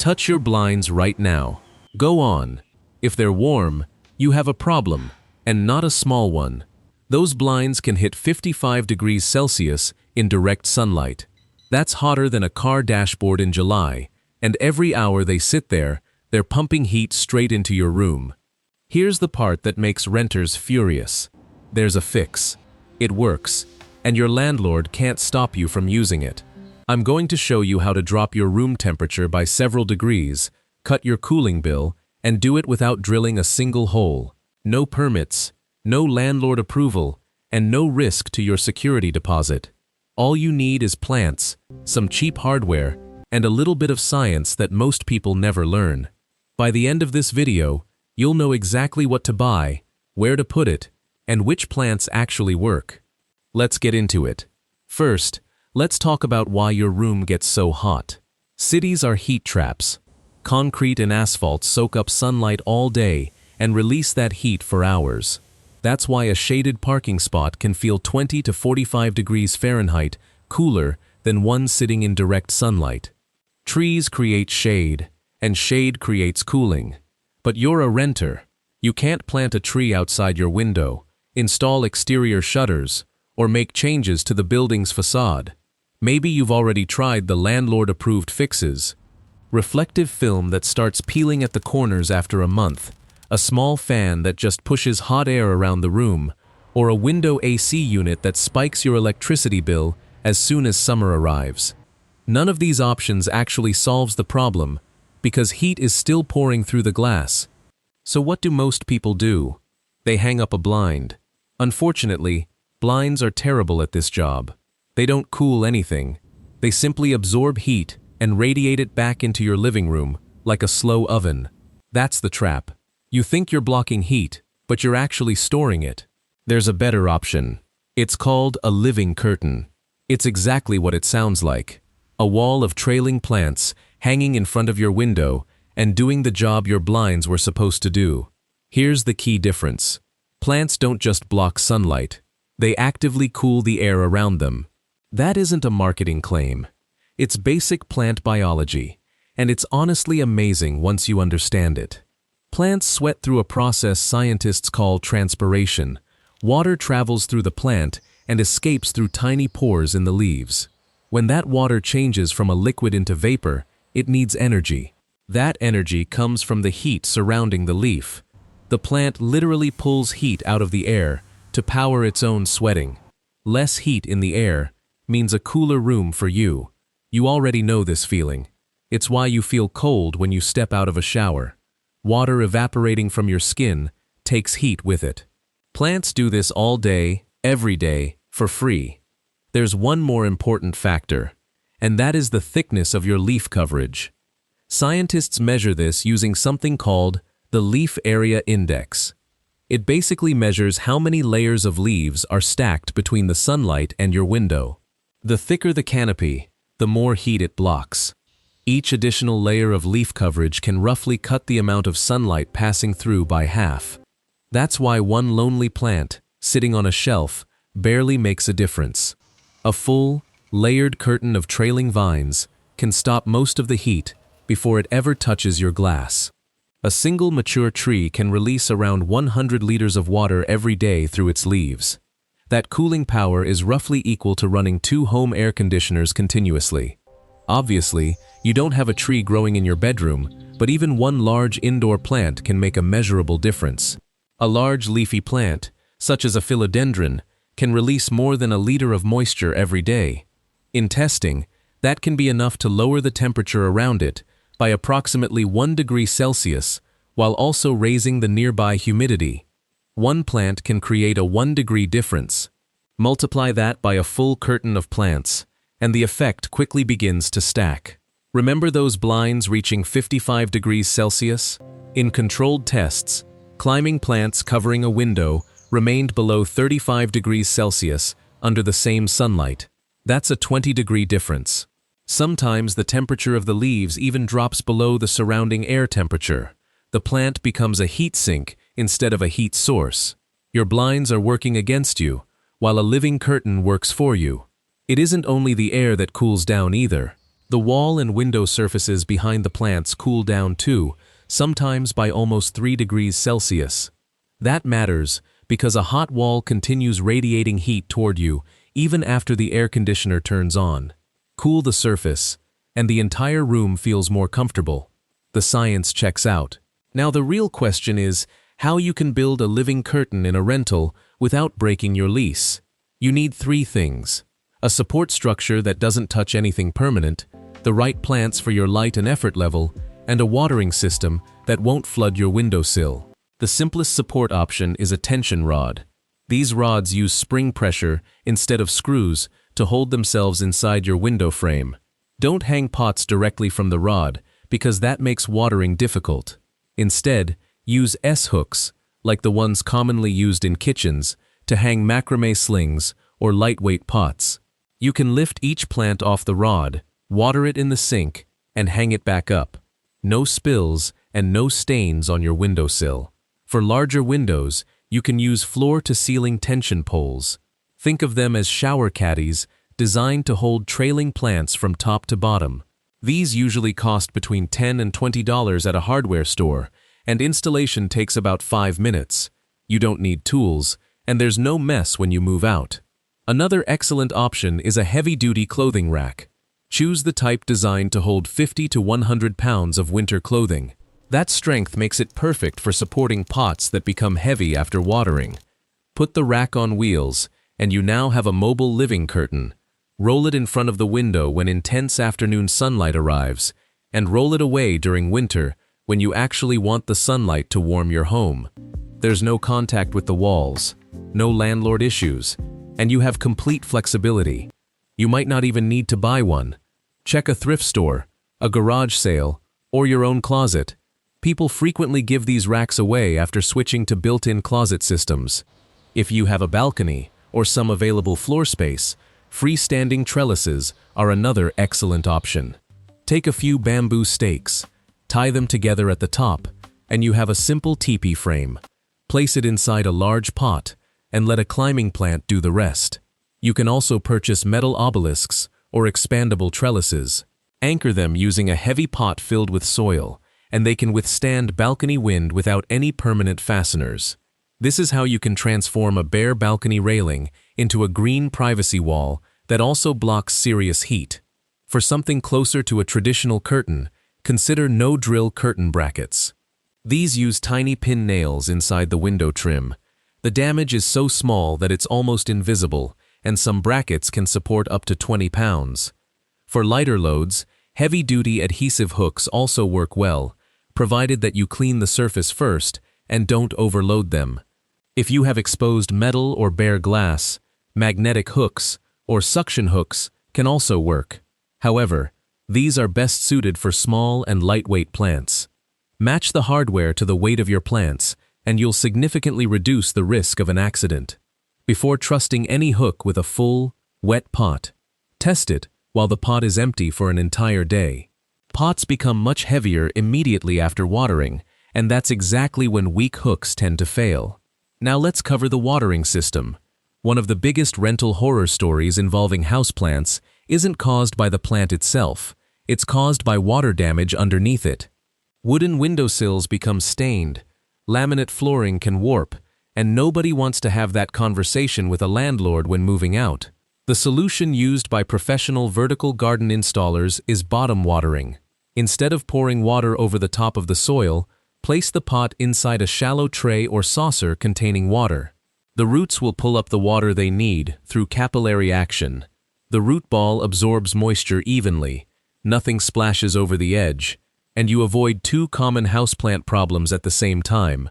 Touch your blinds right now. Go on. If they're warm, you have a problem, and not a small one. Those blinds can hit 55 degrees Celsius in direct sunlight. That's hotter than a car dashboard in July, and every hour they sit there, they're pumping heat straight into your room. Here's the part that makes renters furious. There's a fix. It works, and your landlord can't stop you from using it. I'm going to show you how to drop your room temperature by several degrees, cut your cooling bill, and do it without drilling a single hole. No permits, no landlord approval, and no risk to your security deposit. All you need is plants, some cheap hardware, and a little bit of science that most people never learn. By the end of this video, you'll know exactly what to buy, where to put it, and which plants actually work. Let's get into it. First, let's talk about why your room gets so hot. Cities are heat traps. Concrete and asphalt soak up sunlight all day and release that heat for hours. That's why a shaded parking spot can feel 20 to 45 degrees Fahrenheit cooler than one sitting in direct sunlight. Trees create shade, and shade creates cooling. But you're a renter. You can't plant a tree outside your window, install exterior shutters, or make changes to the building's facade. Maybe you've already tried the landlord-approved fixes. Reflective film that starts peeling at the corners after a month, a small fan that just pushes hot air around the room, or a window AC unit that spikes your electricity bill as soon as summer arrives. None of these options actually solves the problem, because heat is still pouring through the glass. So what do most people do? They hang up a blind. Unfortunately, blinds are terrible at this job. They don't cool anything. They simply absorb heat and radiate it back into your living room, like a slow oven. That's the trap. You think you're blocking heat, but you're actually storing it. There's a better option. It's called a living curtain. It's exactly what it sounds like. A wall of trailing plants hanging in front of your window and doing the job your blinds were supposed to do. Here's the key difference. Plants don't just block sunlight. They actively cool the air around them. That isn't a marketing claim. It's basic plant biology, and it's honestly amazing once you understand it. Plants sweat through a process scientists call transpiration. Water travels through the plant and escapes through tiny pores in the leaves. When that water changes from a liquid into vapor, it needs energy. That energy comes from the heat surrounding the leaf. The plant literally pulls heat out of the air to power its own sweating. Less heat in the air means a cooler room for you. You already know this feeling. It's why you feel cold when you step out of a shower. Water evaporating from your skin takes heat with it. Plants do this all day, every day, for free. There's one more important factor, and that is the thickness of your leaf coverage. Scientists measure this using something called the leaf area index. It basically measures how many layers of leaves are stacked between the sunlight and your window. The thicker the canopy, the more heat it blocks. Each additional layer of leaf coverage can roughly cut the amount of sunlight passing through by half. That's why one lonely plant, sitting on a shelf, barely makes a difference. A full, layered curtain of trailing vines can stop most of the heat before it ever touches your glass. A single mature tree can release around 100 liters of water every day through its leaves. That cooling power is roughly equal to running 2 home air conditioners continuously. Obviously, you don't have a tree growing in your bedroom, but even one large indoor plant can make a measurable difference. A large leafy plant, such as a philodendron, can release more than a liter of moisture every day. In testing, that can be enough to lower the temperature around it by approximately 1 degree Celsius, while also raising the nearby humidity. One plant can create a 1 degree difference. Multiply that by a full curtain of plants, and the effect quickly begins to stack. Remember those blinds reaching 55 degrees Celsius? In controlled tests, climbing plants covering a window remained below 35 degrees Celsius under the same sunlight. That's a 20-degree difference. Sometimes the temperature of the leaves even drops below the surrounding air temperature. The plant becomes a heat sink instead of a heat source. Your blinds are working against you, while a living curtain works for you. It isn't only the air that cools down either. The wall and window surfaces behind the plants cool down too, sometimes by almost 3 degrees Celsius. That matters because a hot wall continues radiating heat toward you even after the air conditioner turns on. Cool the surface, and the entire room feels more comfortable. The science checks out. Now the real question is how you can build a living curtain in a rental without breaking your lease. You need 3 things: a support structure that doesn't touch anything permanent, the right plants for your light and effort level, and a watering system that won't flood your windowsill. The simplest support option is a tension rod. These rods use spring pressure instead of screws to hold themselves inside your window frame. Don't hang pots directly from the rod because that makes watering difficult. Instead, use S-hooks, like the ones commonly used in kitchens, to hang macrame slings or lightweight pots. You can lift each plant off the rod, water it in the sink, and hang it back up. No spills and no stains on your windowsill. For larger windows, you can use floor-to-ceiling tension poles. Think of them as shower caddies designed to hold trailing plants from top to bottom. These usually cost between $10 and $20 at a hardware store, and installation takes about 5 minutes. You don't need tools, and there's no mess when you move out. Another excellent option is a heavy-duty clothing rack. Choose the type designed to hold 50 to 100 pounds of winter clothing. That strength makes it perfect for supporting pots that become heavy after watering. Put the rack on wheels, and you now have a mobile living curtain. Roll it in front of the window when intense afternoon sunlight arrives, and roll it away during winter when you actually want the sunlight to warm your home. There's no contact with the walls, no landlord issues, and you have complete flexibility. You might not even need to buy one. Check a thrift store, a garage sale, or your own closet. People frequently give these racks away after switching to built-in closet systems. If you have a balcony or some available floor space, freestanding trellises are another excellent option. Take a few bamboo stakes, tie them together at the top, and you have a simple teepee frame. Place it inside a large pot and let a climbing plant do the rest. You can also purchase metal obelisks or expandable trellises. Anchor them using a heavy pot filled with soil, and they can withstand balcony wind without any permanent fasteners. This is how you can transform a bare balcony railing into a green privacy wall that also blocks serious heat. For something closer to a traditional curtain, consider no-drill curtain brackets. These use tiny pin nails inside the window trim. The damage is so small that it's almost invisible, and some brackets can support up to 20 pounds. For lighter loads, heavy-duty adhesive hooks also work well, provided that you clean the surface first and don't overload them. If you have exposed metal or bare glass, magnetic hooks or suction hooks can also work. However, these are best suited for small and lightweight plants. Match the hardware to the weight of your plants, and you'll significantly reduce the risk of an accident. Before trusting any hook with a full, wet pot, test it while the pot is empty for an entire day. Pots become much heavier immediately after watering, and that's exactly when weak hooks tend to fail. Now let's cover the watering system. One of the biggest rental horror stories involving houseplants isn't caused by the plant itself, it's caused by water damage underneath it. Wooden windowsills become stained, laminate flooring can warp, and nobody wants to have that conversation with a landlord when moving out. The solution used by professional vertical garden installers is bottom watering. Instead of pouring water over the top of the soil, place the pot inside a shallow tray or saucer containing water. The roots will pull up the water they need through capillary action. The root ball absorbs moisture evenly, nothing splashes over the edge, and you avoid 2 common houseplant problems at the same time: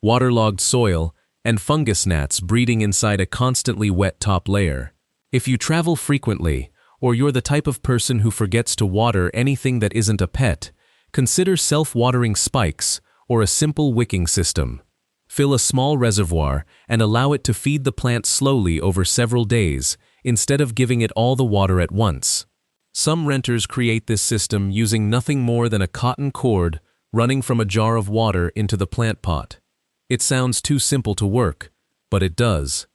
waterlogged soil and fungus gnats breeding inside a constantly wet top layer. If you travel frequently, or you're the type of person who forgets to water anything that isn't a pet, consider self-watering spikes or a simple wicking system. Fill a small reservoir and allow it to feed the plant slowly over several days, instead of giving it all the water at once. Some renters create this system using nothing more than a cotton cord running from a jar of water into the plant pot. It sounds too simple to work, but it does.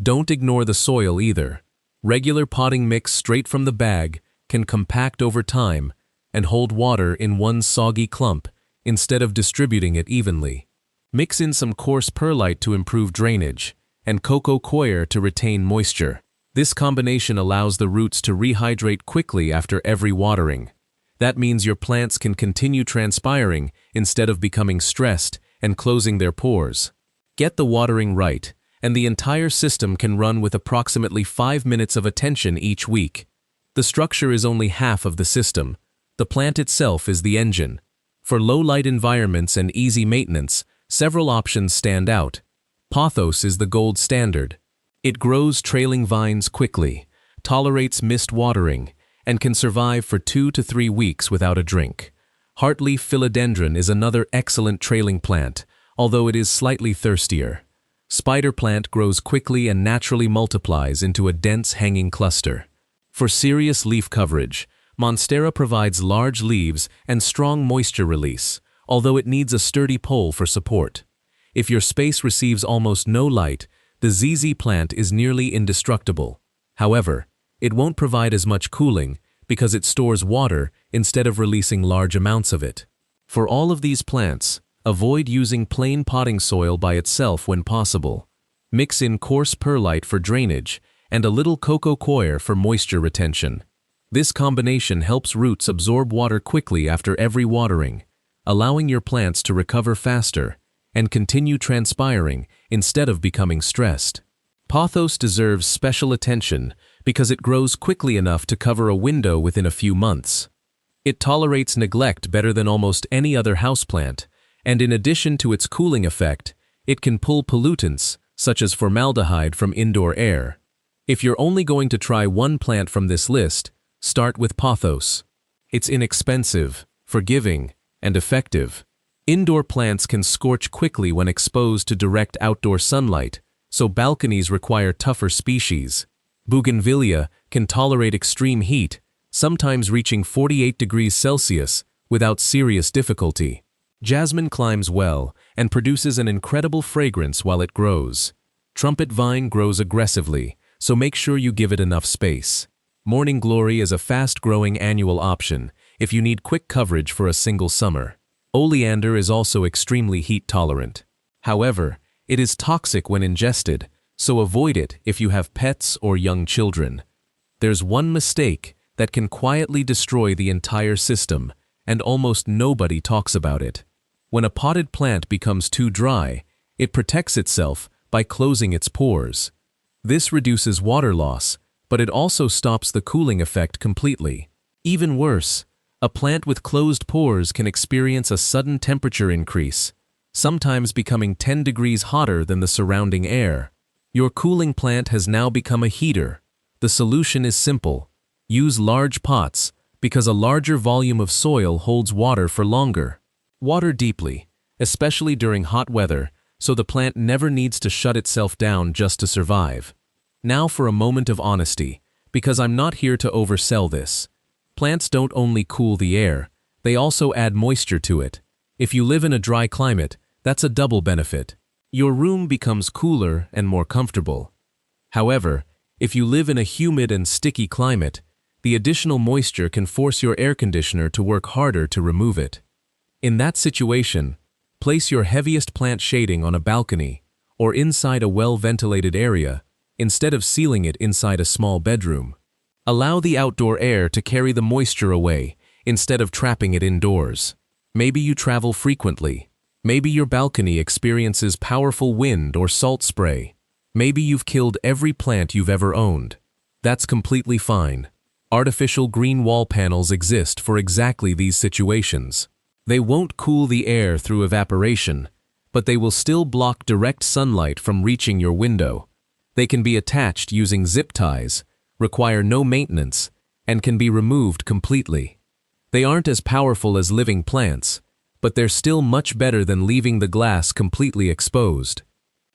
Don't ignore the soil either. Regular potting mix straight from the bag can compact over time and hold water in one soggy clump instead of distributing it evenly. Mix in some coarse perlite to improve drainage and coco coir to retain moisture. This combination allows the roots to rehydrate quickly after every watering. That means your plants can continue transpiring instead of becoming stressed and closing their pores. Get the watering right, and the entire system can run with approximately 5 minutes of attention each week. The structure is only half of the system. The plant itself is the engine. For low-light environments and easy maintenance, several options stand out. Pothos is the gold standard. It grows trailing vines quickly, tolerates mist watering, and can survive for 2 to 3 weeks without a drink. Heartleaf philodendron is another excellent trailing plant, although it is slightly thirstier. Spider plant grows quickly and naturally multiplies into a dense hanging cluster. For serious leaf coverage, Monstera provides large leaves and strong moisture release, although it needs a sturdy pole for support. If your space receives almost no light, the ZZ plant is nearly indestructible. However, it won't provide as much cooling because it stores water instead of releasing large amounts of it. For all of these plants, avoid using plain potting soil by itself when possible. Mix in coarse perlite for drainage and a little coco coir for moisture retention. This combination helps roots absorb water quickly after every watering, allowing your plants to recover faster and continue transpiring instead of becoming stressed. Pothos deserves special attention because it grows quickly enough to cover a window within a few months. It tolerates neglect better than almost any other houseplant, and in addition to its cooling effect, it can pull pollutants, such as formaldehyde, from indoor air. If you're only going to try one plant from this list, start with Pothos. It's inexpensive, forgiving, and effective. Indoor plants can scorch quickly when exposed to direct outdoor sunlight, so balconies require tougher species. Bougainvillea can tolerate extreme heat, sometimes reaching 48 degrees Celsius without serious difficulty. Jasmine climbs well and produces an incredible fragrance while it grows. Trumpet vine grows aggressively, so make sure you give it enough space. Morning glory is a fast-growing annual option if you need quick coverage for a single summer. Oleander is also extremely heat-tolerant. However, it is toxic when ingested, so avoid it if you have pets or young children. There's one mistake that can quietly destroy the entire system, and almost nobody talks about it. When a potted plant becomes too dry, it protects itself by closing its pores. This reduces water loss, but it also stops the cooling effect completely. Even worse, a plant with closed pores can experience a sudden temperature increase, sometimes becoming 10 degrees hotter than the surrounding air. Your cooling plant has now become a heater. The solution is simple. Use large pots, because a larger volume of soil holds water for longer. Water deeply, especially during hot weather, so the plant never needs to shut itself down just to survive. Now for a moment of honesty, because I'm not here to oversell this. Plants don't only cool the air, they also add moisture to it. If you live in a dry climate, that's a double benefit. Your room becomes cooler and more comfortable. However, if you live in a humid and sticky climate, the additional moisture can force your air conditioner to work harder to remove it. In that situation, place your heaviest plant shading on a balcony or inside a well-ventilated area instead of sealing it inside a small bedroom. Allow the outdoor air to carry the moisture away instead of trapping it indoors. Maybe you travel frequently. Maybe your balcony experiences powerful wind or salt spray. Maybe you've killed every plant you've ever owned. That's completely fine. Artificial green wall panels exist for exactly these situations. They won't cool the air through evaporation, but they will still block direct sunlight from reaching your window. They can be attached using zip ties, require no maintenance, and can be removed completely. They aren't as powerful as living plants, but they're still much better than leaving the glass completely exposed.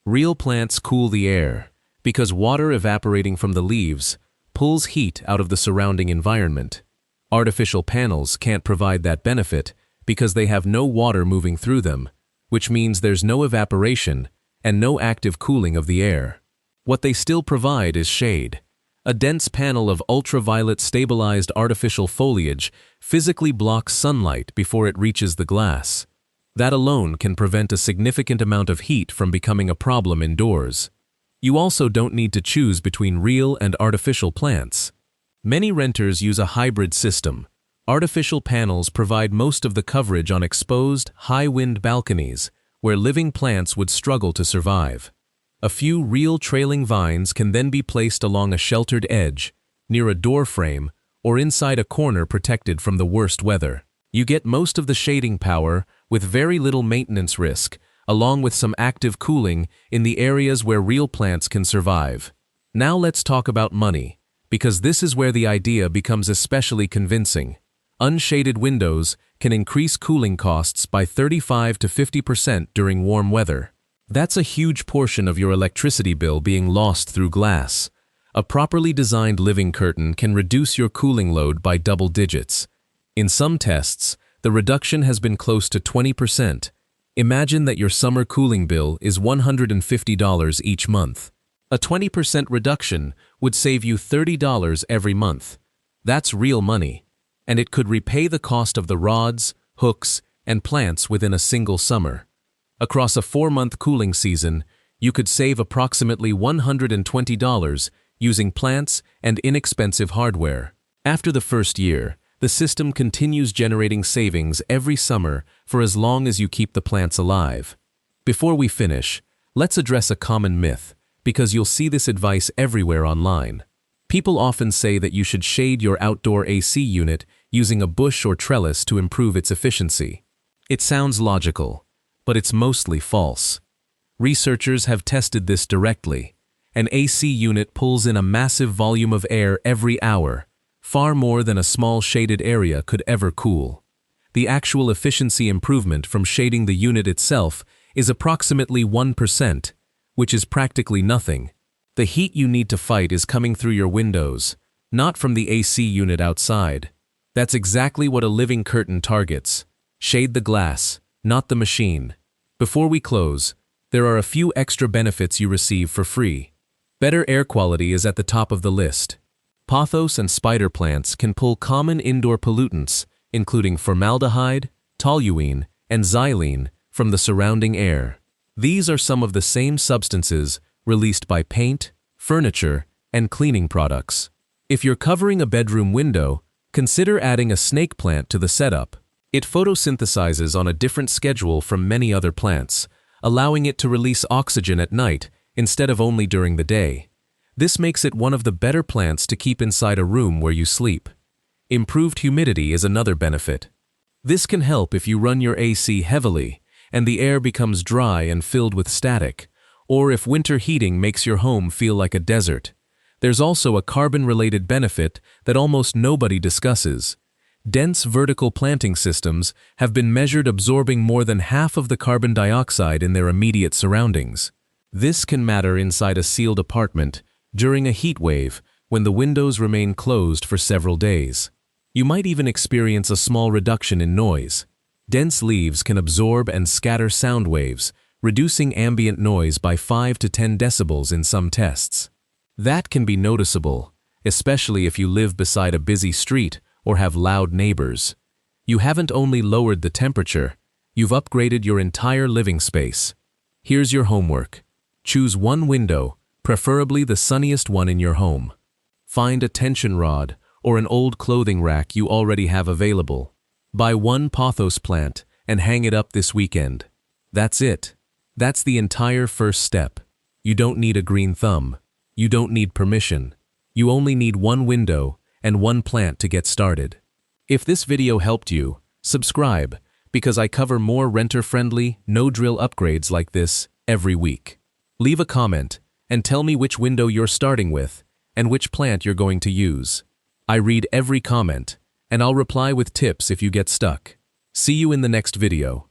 Real plants cool the air because water evaporating from the leaves pulls heat out of the surrounding environment. Artificial panels can't provide that benefit because they have no water moving through them, which means there's no evaporation and no active cooling of the air. What they still provide is shade, A dense panel of ultraviolet stabilized artificial foliage physically blocks sunlight before it reaches the glass. That alone can prevent a significant amount of heat from becoming a problem indoors. You also don't need to choose between real and artificial plants. Many renters use a hybrid system. Artificial panels provide most of the coverage on exposed, high-wind balconies, where living plants would struggle to survive. A few real trailing vines can then be placed along a sheltered edge, near a door frame, or inside a corner protected from the worst weather. You get most of the shading power with very little maintenance risk, along with some active cooling in the areas where real plants can survive. Now let's talk about money, because this is where the idea becomes especially convincing. Unshaded windows can increase cooling costs by 35 to 50% during warm weather. That's a huge portion of your electricity bill being lost through glass. A properly designed living curtain can reduce your cooling load by double digits. In some tests, the reduction has been close to 20%. Imagine that your summer cooling bill is $150 each month. A 20% reduction would save you $30 every month. That's real money, and it could repay the cost of the rods, hooks, and plants within a single summer. Across a 4-month cooling season, you could save approximately $120 using plants and inexpensive hardware. After the first year, the system continues generating savings every summer for as long as you keep the plants alive. Before we finish, let's address a common myth, because you'll see this advice everywhere online. People often say that you should shade your outdoor AC unit using a bush or trellis to improve its efficiency. It sounds logical, but it's mostly false. Researchers have tested this directly. An AC unit pulls in a massive volume of air every hour, far more than a small shaded area could ever cool. The actual efficiency improvement from shading the unit itself is approximately 1%, which is practically nothing. The heat you need to fight is coming through your windows, not from the AC unit outside. That's exactly what a living curtain targets. Shade the glass, not the machine. Before we close, there are a few extra benefits you receive for free. Better air quality is at the top of the list. Pothos and spider plants can pull common indoor pollutants, including formaldehyde, toluene, and xylene, from the surrounding air. These are some of the same substances released by paint, furniture, and cleaning products. If you're covering a bedroom window, consider adding a snake plant to the setup. It photosynthesizes on a different schedule from many other plants, allowing it to release oxygen at night instead of only during the day. This makes it one of the better plants to keep inside a room where you sleep. Improved humidity is another benefit. This can help if you run your AC heavily and the air becomes dry and filled with static, or if winter heating makes your home feel like a desert. There's also a carbon-related benefit that almost nobody discusses. Dense vertical planting systems have been measured absorbing more than half of the carbon dioxide in their immediate surroundings. This can matter inside a sealed apartment during a heat wave when the windows remain closed for several days. You might even experience a small reduction in noise. Dense leaves can absorb and scatter sound waves, reducing ambient noise by 5 to 10 decibels in some tests. That can be noticeable, especially if you live beside a busy street or have loud neighbors. You haven't only lowered the temperature, you've upgraded your entire living space. Here's your homework. Choose one window, preferably the sunniest one in your home. Find a tension rod or an old clothing rack you already have available. Buy one pothos plant and hang it up this weekend. That's it. That's the entire first step. You don't need a green thumb. You don't need permission. You only need one window and one plant to get started. If this video helped you, subscribe, because I cover more renter-friendly, no-drill upgrades like this every week. Leave a comment and tell me which window you're starting with and which plant you're going to use. I read every comment, and I'll reply with tips if you get stuck. See you in the next video.